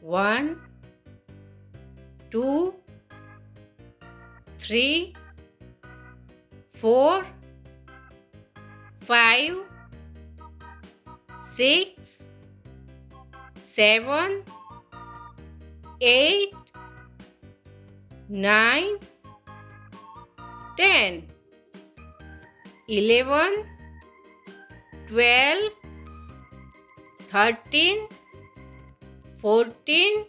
1, 2, 3, 4, 5, 6, 7, 8, 9, 10, 11, 12, 13, 14,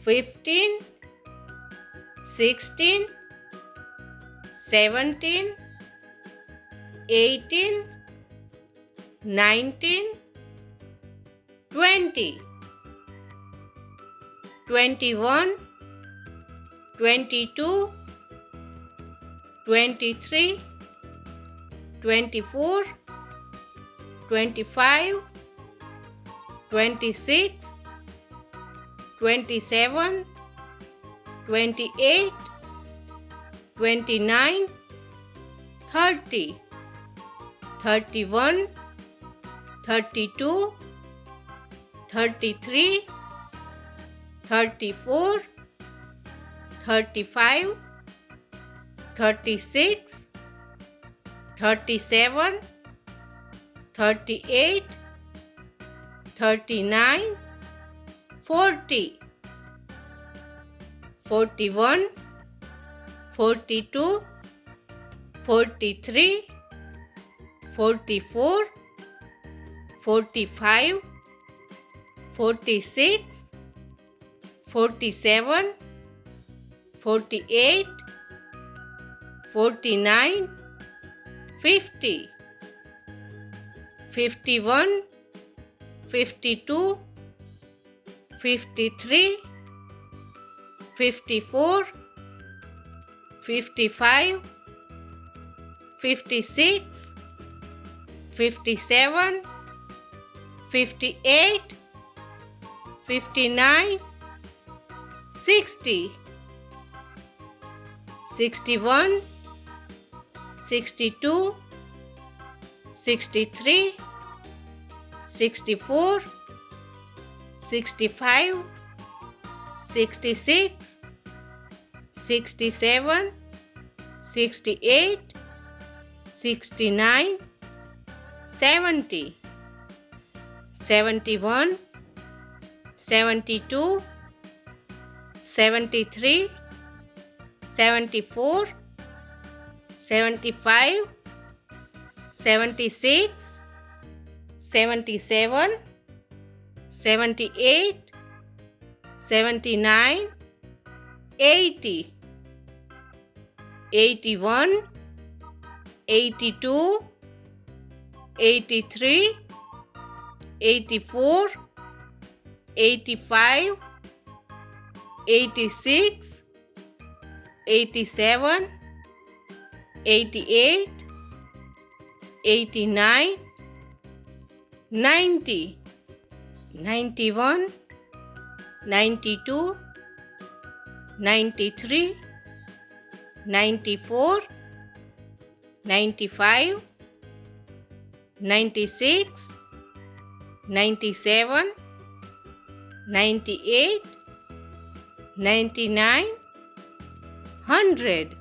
15, 16, 17, 18, 19, 20, 21, 22, 23, 24, 25, 26, 27, 28, 29, 30, 31, 32, 33, 34, 35, 36, 37, 38, 39, 40, 41, 42, 43, 44, 45, 46, 47, 48, 49, 50, 51, 52, 53, 54, 55, 56, 57, 58, 59, 60, 61, 62, 63, 64, 65, 66, 67, 68, 69, 70, 71, 72, 73, 74, 75, 76, 77, 78, 79, 80, 81, 82, 83, 84, 85, 86, 87, 88, 89, 90, 91, 92, 93, 94, 95, 96, 97, 98, 99, 100.